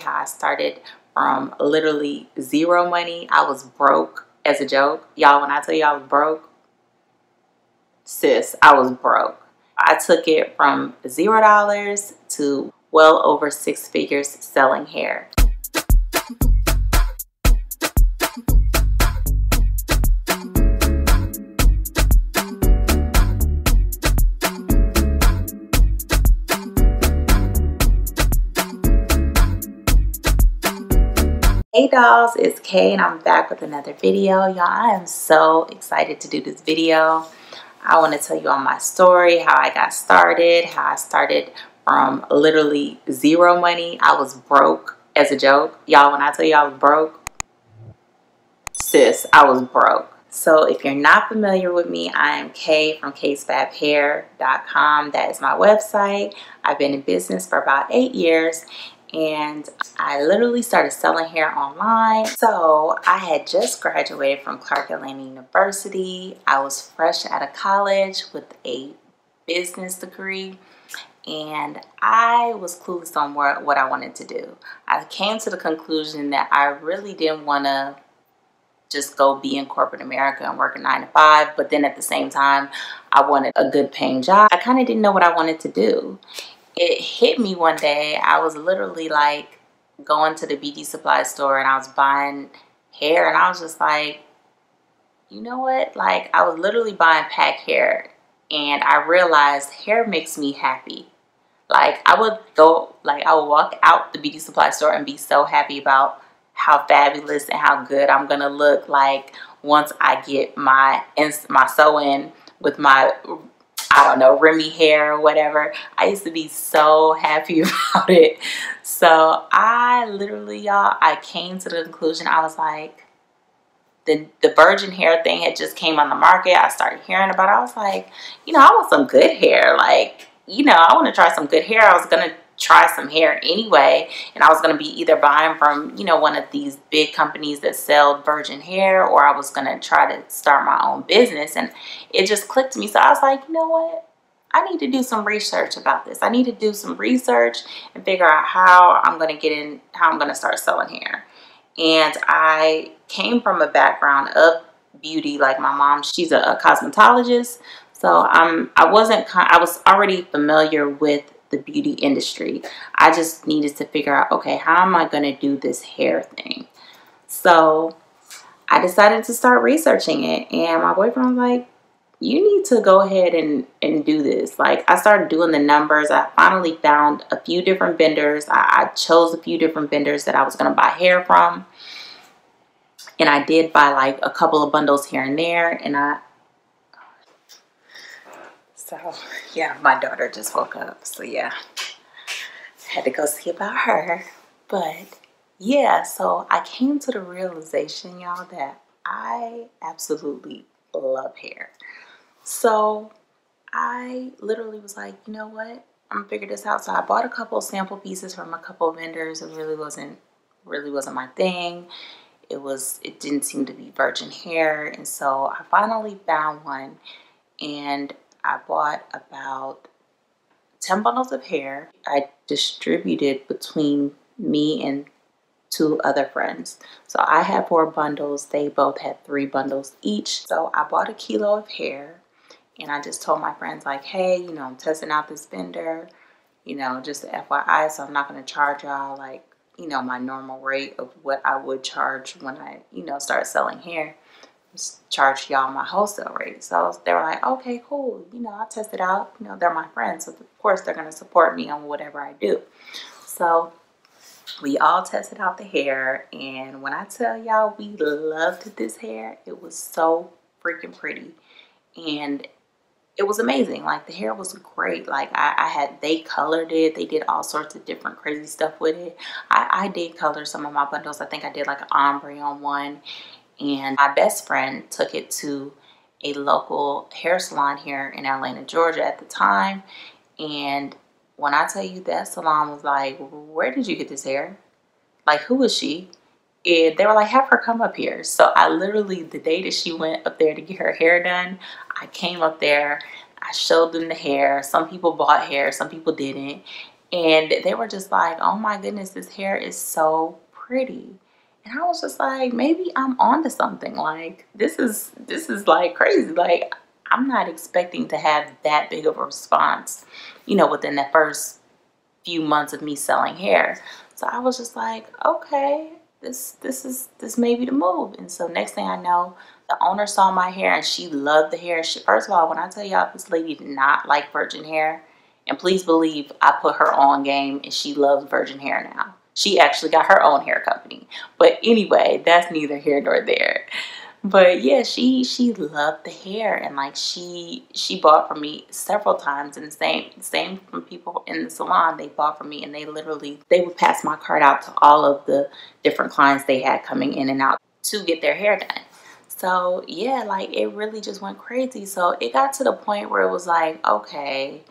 How I started from literally zero money. I was broke as a joke. Y'all, when I tell you I was broke, sis, I was broke. I took it from $0 to well over 6 figures selling hair. Hey dolls, it's Kay and I'm back with another video. Y'all, I am so excited to do this video. I want to tell you all my story, how I got started, how I started from literally zero money. I was broke as a joke. Y'all, when I tell you I was broke, sis, I was broke. So if you're not familiar with me, I am Kay from KAYESOFAB.com. That is my website. I've been in business for about 8 years. And I literally started selling hair online. So I had just graduated from Clark Atlanta University. I was fresh out of college with a business degree. And I was clueless on what I wanted to do. I came to the conclusion that I really didn't want to just go be in corporate America and work a 9 to 5. But then at the same time, I wanted a good paying job. I kind of didn't know what I wanted to do. It hit me one day. I was literally like going to the beauty supply store and I was buying hair and I was just like, you know what? Like I was literally buying pack hair and I realized hair makes me happy. Like I would walk out the beauty supply store and be so happy about how fabulous and how good I'm gonna look like once I get my sew-in with my, I don't know, Remy hair or whatever. I used to be so happy about it. So I literally, y'all, I came to the conclusion. I was like, the virgin hair thing had just came on the market. I started hearing about it. I was like, you know, I want some good hair. Like, you know, I want to try some good hair. I was going to try some hair anyway. And I was going to be either buying from, you know, one of these big companies that sell virgin hair, or I was going to try to start my own business. And it just clicked to me. So I was like, you know what? I need to do some research about this. I need to do some research and figure out how I'm going to start selling hair. And I came from a background of beauty. Like my mom, she's a cosmetologist. So I was already familiar with the beauty industry. I just needed to figure out, okay, how am I going to do this hair thing? So I decided to start researching it. And my boyfriend was like, you need to go ahead and do this. Like I started doing the numbers. I finally found a few different vendors. I chose a few different vendors that I was going to buy hair from. And I did buy like a couple of bundles here and there. So yeah, my daughter just woke up. So yeah, had to go see about her. But yeah, so I came to the realization, y'all, that I absolutely love hair. So I literally was like, you know what? I'm gonna figure this out. So I bought a couple of sample pieces from a couple of vendors. It really wasn't my thing. It didn't seem to be virgin hair. And so I finally found one and I bought about 10 bundles of hair. I distributed between me and 2 other friends. So I had 4 bundles. They both had 3 bundles each. So I bought a kilo of hair. And I just told my friends like, hey, you know, I'm testing out this vendor, you know, just FYI. So I'm not going to charge y'all like, you know, my normal rate of what I would charge when I, you know, start selling hair. Just charge y'all my wholesale rate. So they were like, okay, cool. You know, I'll test it out. You know, they're my friends. So of course they're going to support me on whatever I do. So we all tested out the hair. And when I tell y'all we loved this hair, it was so freaking pretty. And it was amazing. Like the hair was great. Like they colored it. They did all sorts of different crazy stuff with it. I did color some of my bundles. I think I did like an ombre on one. And my best friend took it to a local hair salon here in Atlanta, Georgia at the time. And when I tell you that salon was like, where did you get this hair? Like, who is she? And they were like, have her come up here. So I literally, the day that she went up there to get her hair done, I came up there. I showed them the hair. Some people bought hair. Some people didn't. And they were just like, oh my goodness, this hair is so pretty. And I was just like, maybe I'm onto something. Like, this is like crazy. Like, I'm not expecting to have that big of a response, you know, within the first few months of me selling hair. So I was just like, okay, this may be the move. And so next thing I know, the owner saw my hair and she loved the hair. First of all, when I tell y'all, this lady did not like virgin hair. And please believe I put her on game and she loves virgin hair now. She actually got her own hair company. But anyway, that's neither here nor there. But yeah, she loved the hair, and like she bought from me several times, and same from people in the salon. They bought from me, and they would pass my card out to all of the different clients they had coming in and out to get their hair done. So yeah, like it really just went crazy. So it got to the point where it was like, okay,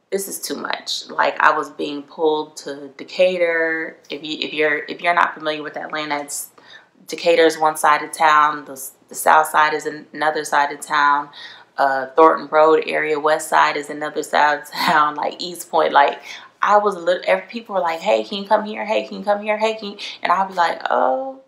this is too much. Like, I was being pulled to Decatur. If you're not familiar with Atlanta, it's Decatur is one side of town. The south side is another side of town. Thornton Road area, west side is another side of town. Like East Point. Like, I was a little. People were like, "Hey, can you come here? Hey, can you come here? Hey, can you?" And I'd be like, "Oh,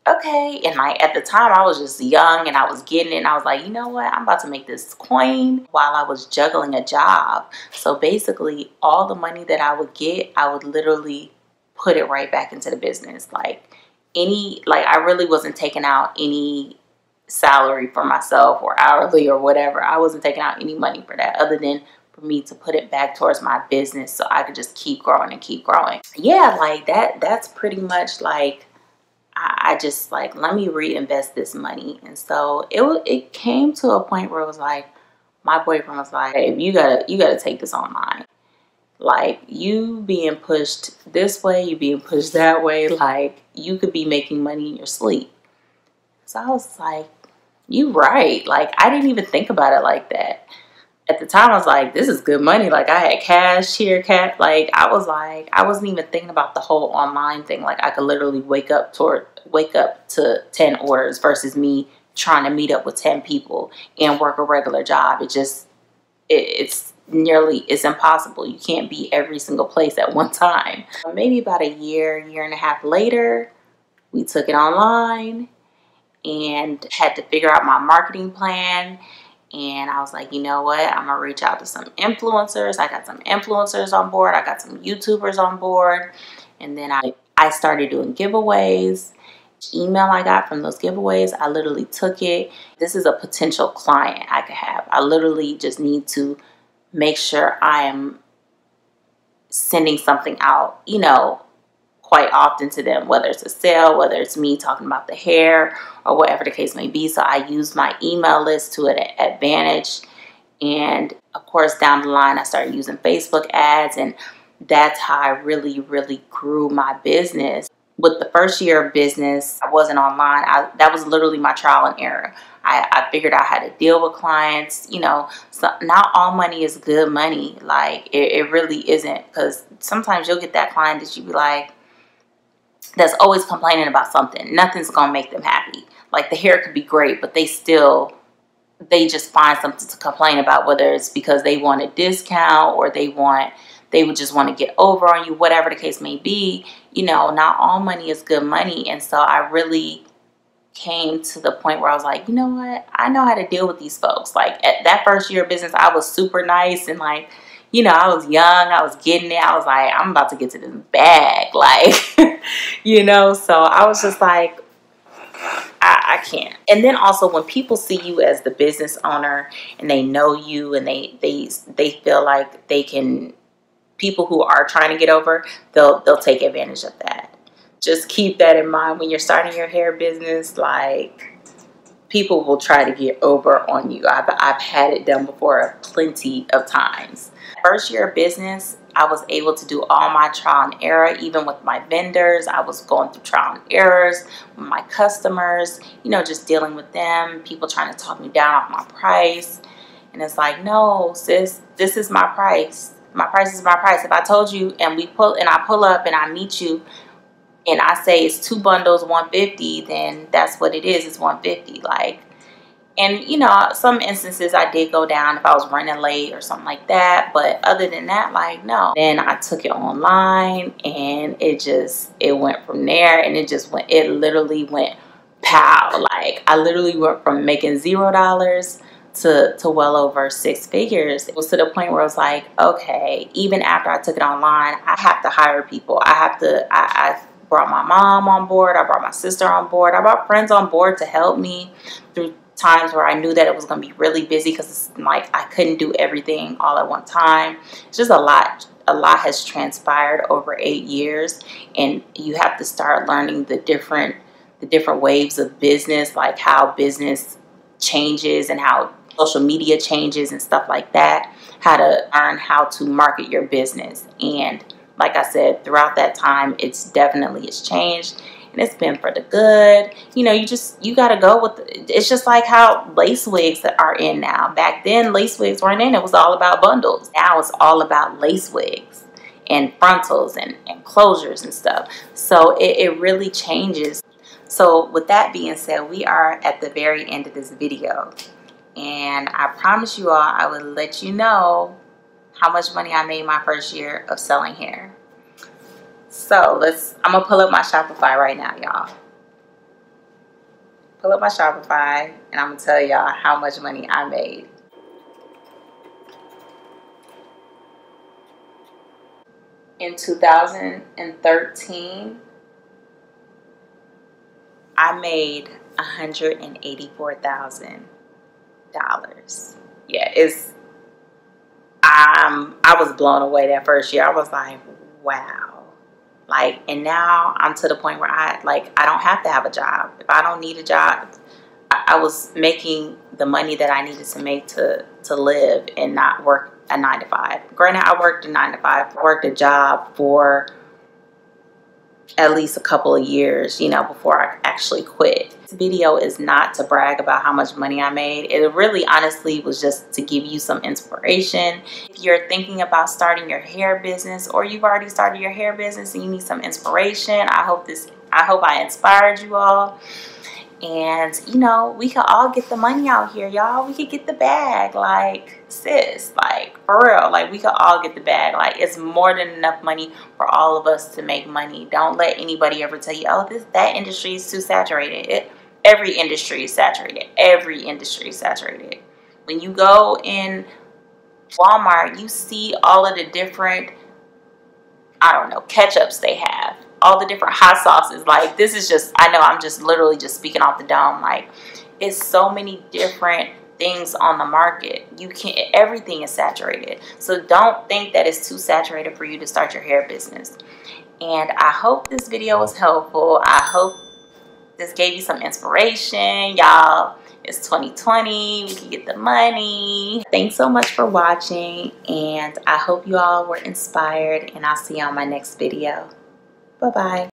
okay." And like at the time, I was just young and I was getting it. And I was like, you know what? I'm about to make this coin while I was juggling a job. So basically, all the money that I would get, I would literally put it right back into the business. Like I really wasn't taking out any salary for myself or hourly or whatever. I wasn't taking out any money for that other than for me to put it back towards my business so I could just keep growing and keep growing. Yeah, like that's pretty much like I just like, let me reinvest this money. And so it came to a point where it was like, my boyfriend was like, hey, you gotta take this online. Like, you being pushed this way, you being pushed that way, like you could be making money in your sleep. So I was like, you right. Like, I didn't even think about it like that. At the time, I was like, this is good money. Like, I had cash here, like, I wasn't even thinking about the whole online thing. Like, I could literally wake up to 10 orders versus me trying to meet up with 10 people and work a regular job. It's impossible. You can't be every single place at one time. Maybe about a year and a half later, we took it online and had to figure out my marketing plan. And I was like, you know what? I'm going to reach out to some influencers. I got some influencers on board. I got some YouTubers on board. And then I started doing giveaways. Email I got from those giveaways, I literally took it. This is a potential client I could have. I literally just need to make sure I am sending something out, you know, quite often to them, whether it's a sale, whether it's me talking about the hair or whatever the case may be. So I use my email list to an advantage. And of course, down the line, I started using Facebook ads, and that's how I really, really grew my business. With the first year of business, I wasn't online. That was literally my trial and error. I figured out how to deal with clients. You know, so not all money is good money. Like, it really isn't. Because sometimes you'll get that client that you be like, that's always complaining about something. Nothing's going to make them happy. Like, the hair could be great, but they just find something to complain about, whether it's because they want a discount or they would just want to get over on you, whatever the case may be. You know, not all money is good money. And so I really came to the point where I was like, you know what? I know how to deal with these folks. Like, at that first year of business, I was super nice and like, you know, I was young, I was getting it. I was like, I'm about to get to this bag. Like, you know, so I was just like, I can't. And then also when people see you as the business owner and they know you and they feel like they can, people who are trying to get over, they'll take advantage of that. Just keep that in mind when you're starting your hair business. Like, people will try to get over on you. I've had it done before plenty of times. First year of business, I was able to do all my trial and error, even with my vendors. I was going through trial and errors with my customers, you know, just dealing with them, people trying to talk me down off my price. And it's like, no, sis, this is my price. My price is my price. If I told you and I pull up and I meet you and I say it's 2 bundles, $150, then that's what it is. It's $150. Like, And, you know, some instances I did go down if I was running late or something like that. But other than that, like, no. Then I took it online and it went from there, and it literally went pow. Like, I literally went from making $0 to well over 6 figures. It was to the point where I was like, okay, even after I took it online, I have to hire people. I brought my mom on board. I brought my sister on board. I brought friends on board to help me through times where I knew that it was going to be really busy, because it's like I couldn't do everything all at one time. It's just a lot has transpired over 8 years, and you have to start learning the different waves of business, like how business changes and how social media changes and stuff like that, how to learn how to market your business. And like I said, throughout that time, it's changed, and it's been for the good. You know, you got to go with it's just like how lace wigs are in now. Back then, lace wigs weren't in. It was all about bundles. Now it's all about lace wigs and frontals and closures and stuff. So it really changes. So with that being said, we are at the very end of this video, and I promise you all I will let you know how much money I made my first year of selling hair. So I'm gonna pull up my Shopify right now, y'all. Pull up my Shopify, and I'm gonna tell y'all how much money I made. In 2013, I made $184,000. Yeah, I was blown away that first year. I was like, wow. Like, and now I'm to the point where I don't have to have a job. If I don't need a job, I was making the money that I needed to make to live and not work a 9 to 5. Granted, I worked a 9 to 5. I worked a job for at least a couple of years, you know, before I actually quit. This video is not to brag about how much money I made. It really honestly was just to give you some inspiration. If you're thinking about starting your hair business, or you've already started your hair business and you need some inspiration, I hope I inspired you all. And, you know, we could all get the money out here, y'all. We could get the bag, like, sis, like, for real. Like, we could all get the bag. Like, it's more than enough money for all of us to make money. Don't let anybody ever tell you, oh, that industry is too saturated. Every industry is saturated. Every industry is saturated. When you go in Walmart, you see all of the different, I don't know, ketchups they have. All the different hot sauces. Like, this is just, I know I'm just literally just speaking off the dome. Like, it's so many different things on the market. Everything is saturated. So don't think that it's too saturated for you to start your hair business. And I hope this video was helpful. I hope this gave you some inspiration. Y'all, it's 2020. We can get the money. Thanks so much for watching. And I hope you all were inspired. And I'll see you on my next video. Bye-bye.